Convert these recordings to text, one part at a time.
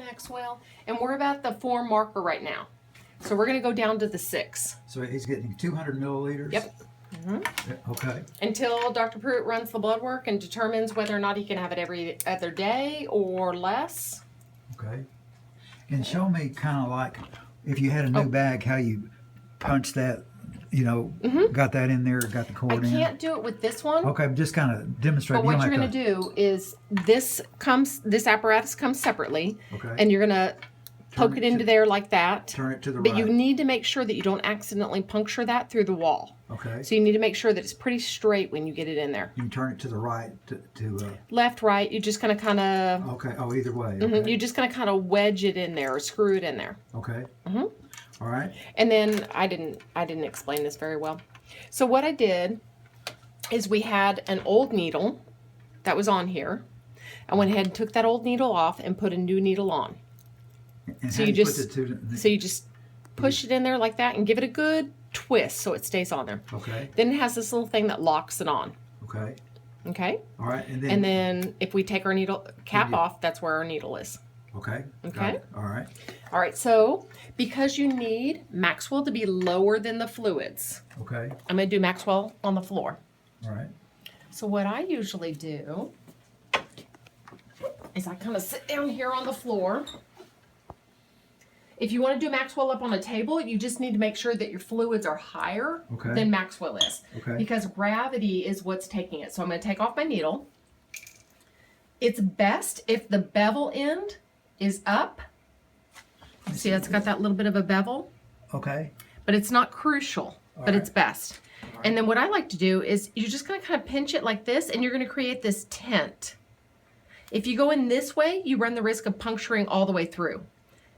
Maxwell. And we're about the 4 marker right now. So we're going to go down to the 6. So he's getting 200 milliliters? Yep. Okay. Until Dr. Pruitt runs the blood work and determines whether or not he can have it every other day or less. Okay. And show me kind of like, if you had a new bag, how you punch that, you know, got that in there, got the cord in. I can't do it with this one. Okay, just kind of demonstrate. But what you're going to do is this apparatus comes separately. Okay. And you're going to poke it into there like that. Turn it to the right. But you need to make sure that you don't accidentally puncture that through the wall. Okay. So you need to make sure that it's pretty straight when you get it in there. You can turn it to the right to left, right. You're just going to kind of... Okay. Oh, either way. Okay. You're just going to kind of wedge it in there or screw it in there. Okay. All right. And then I didn't explain this very well. So what I did is we had an old needle that was on here. I went ahead and took that old needle off and put a new needle on. And so you just push it in there like that and give it a good twist so it stays on there. Okay. Then it has this little thing that locks it on. Okay. Okay. All right. And then if we take our needle cap off, that's where our needle is. Okay. Okay. All right. All right. So because you need Maxwell to be lower than the fluids, okay, I'm going to do Maxwell on the floor. All right. So what I usually do is I kind of sit down here on the floor. If you want to do Maxwell up on a table, you just need to make sure that your fluids are higher than Maxwell is. Okay. Because gravity is what's taking it. So I'm going to take off my needle. It's best if the bevel end is up. See, it's got that little bit of a bevel. Okay. But it's not crucial, but it's best. And then what I like to do is you're just going to kind of pinch it like this, and you're going to create this tent. If you go in this way, you run the risk of puncturing all the way through.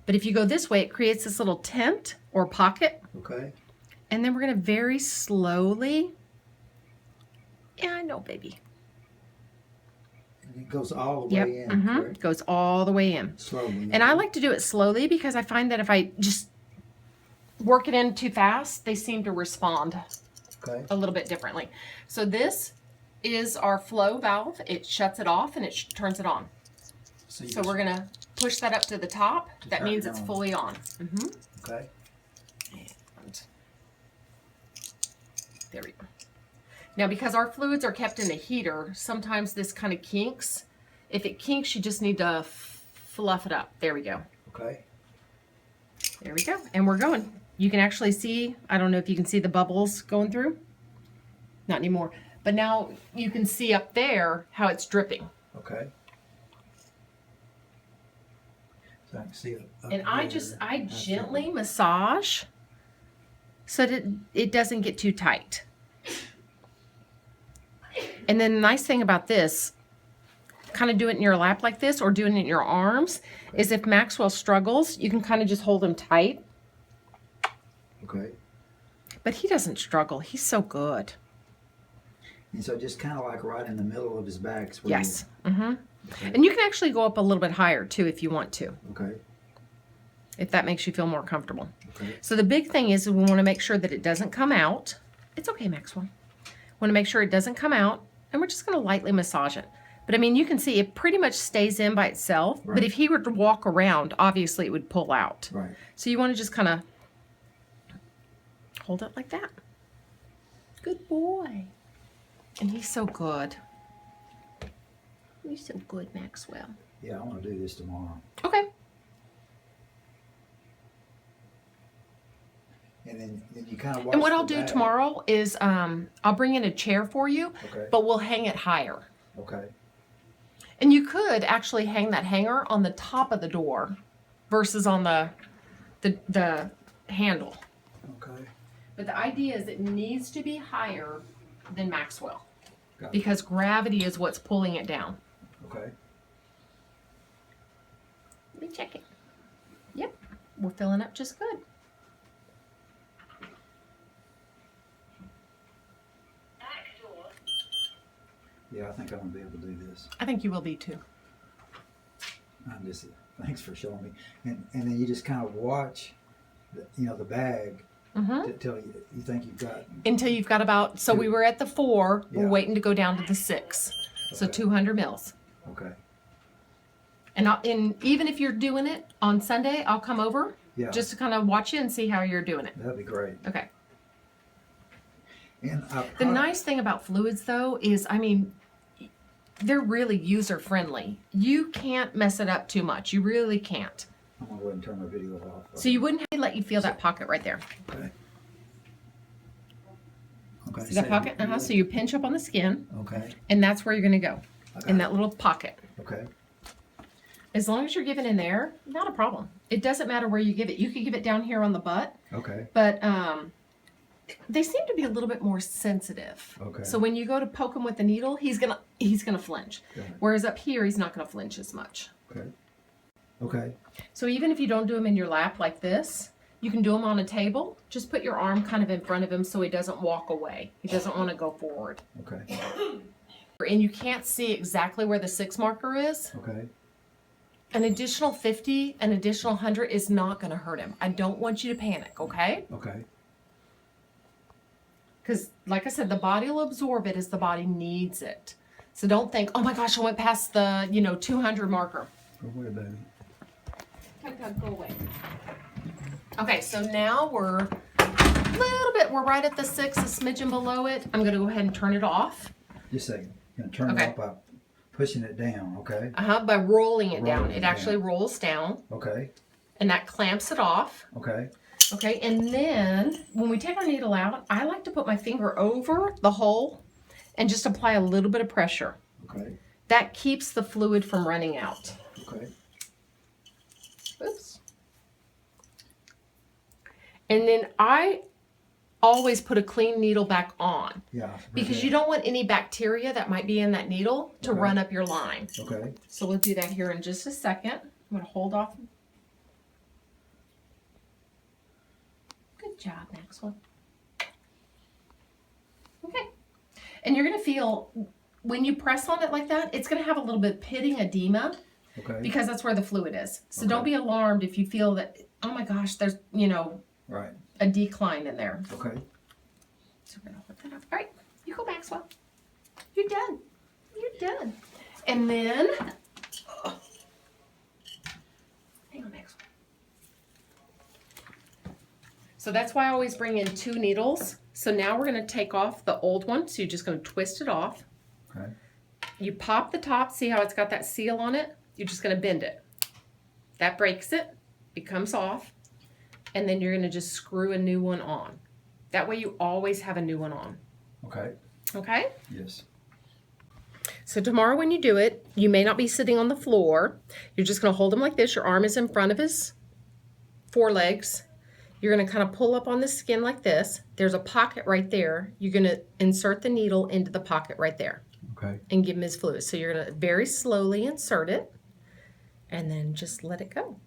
But if you go this way, it creates this little tent or pocket. Okay. And then we're going to very slowly. Yeah, I know, baby. It goes all the way in. It goes all the way in. Slowly. And I like to do it slowly because I find that if I just work it in too fast, they seem to respond a little bit differently. So this is our flow valve. It shuts it off and it turns it on. So we're going to push that up to the top. That means it's fully on. Okay. And there we go. Now, because our fluids are kept in a heater, sometimes this kind of kinks. If it kinks, you just need to fluff it up. There we go. Okay. There we go. And we're going. You can actually see, I don't know if you can see the bubbles going through. Not anymore. But now you can see up there how it's dripping. Okay. So I can see it. And I gently massage so that it doesn't get too tight. And then the nice thing about this, kind of do it in your lap like this or doing it in your arms, is if Maxwell struggles, you can kind of just hold him tight. Okay. But he doesn't struggle. He's so good. And so just kind of like right in the middle of his back. Yes. Okay. And you can actually go up a little bit higher too if you want to. Okay. If that makes you feel more comfortable. Okay. So the big thing is we want to make sure that it doesn't come out. It's okay, Maxwell. Want to make sure it doesn't come out, and we're just going to lightly massage it. But I mean, you can see it pretty much stays in by itself. Right. But if he were to walk around, obviously it would pull out. Right. So you want to just kind of hold it like that. Good boy. And he's so good. He's so good, Maxwell. Yeah, I want to do this tomorrow. Okay. And then you kind of watch. And what I'll do tomorrow is I'll bring in a chair for you, but we'll hang it higher. Okay. And you could actually hang that hanger on the top of the door versus on the handle. Okay. But the idea is it needs to be higher than Maxwell because gravity is what's pulling it down. Okay. Let me check it. Yep, we're filling up just good. Yeah, I think I'm gonna be able to do this. I think you will be too. Thanks for showing me. And then you just kind of watch, the bag until you think you've got. Until you've got about. So we were at the 4. Yeah. We're waiting to go down to the 6. Okay. So 200 mils. Okay. And even if you're doing it on Sunday, I'll come over just to kind of watch you and see how you're doing it. That'd be great. Okay. And the nice thing about fluids, though, is, I mean, they're really user-friendly. You can't mess it up too much. You really can't. I'm going to go ahead and turn my video off. So you wouldn't let you feel that pocket right there. Okay. Okay. See that pocket? So you pinch up on the skin. Okay. And that's where you're going to go, in that little pocket. Okay. As long as you're giving in there, not a problem. It doesn't matter where you give it. You could give it down here on the butt. Okay. But they seem to be a little bit more sensitive. Okay. So when you go to poke him with the needle, he's gonna flinch. Whereas up here, he's not gonna flinch as much. Okay. Okay. So even if you don't do him in your lap like this, you can do him on a table. Just put your arm kind of in front of him so he doesn't walk away. He doesn't want to go forward. Okay. And you can't see exactly where the 6 marker is. Okay. An additional 50, an additional 100 is not going to hurt him. I don't want you to panic, okay? Okay. Because, like I said, the body will absorb it as the body needs it. So don't think, oh my gosh, I went past the, 200 marker. Go away, baby. Go away. Okay, so now we're right at the 6, a smidgen below it. I'm going to go ahead and turn it off. Just a second. You're going to turn it off by pushing it down, okay? By rolling it down. It actually rolls down. Okay. And that clamps it off. Okay. Okay, and then when we take our needle out, I like to put my finger over the hole and just apply a little bit of pressure. Okay. That keeps the fluid from running out. Okay. Oops. And then I always put a clean needle back on. Yeah. Because you don't want any bacteria that might be in that needle to run up your line. Okay. So we'll do that here in just a second. I'm going to hold off. Good job, Maxwell. Okay. And you're going to feel, when you press on it like that, it's going to have a little bit of pitting edema. Okay. Because that's where the fluid is. So don't be alarmed if you feel that, oh my gosh, there's, right. a decline in there. Okay. So we're going to hold that up. All right. You go, Maxwell. You're done. You're done. And then, hang on, Maxwell. So that's why I always bring in 2 needles. So now we're going to take off the old one. So you're just going to twist it off. Okay. You pop the top. See how it's got that seal on it? You're just going to bend it. That breaks it. It comes off. And then you're going to just screw a new one on. That way you always have a new one on. Okay. Okay? Yes. So tomorrow when you do it, you may not be sitting on the floor. You're just going to hold him like this. Your arm is in front of his forelegs. You're going to kind of pull up on the skin like this. There's a pocket right there. You're going to insert the needle into the pocket right there. Okay. And give him his fluid. So you're going to very slowly insert it and then just let it go.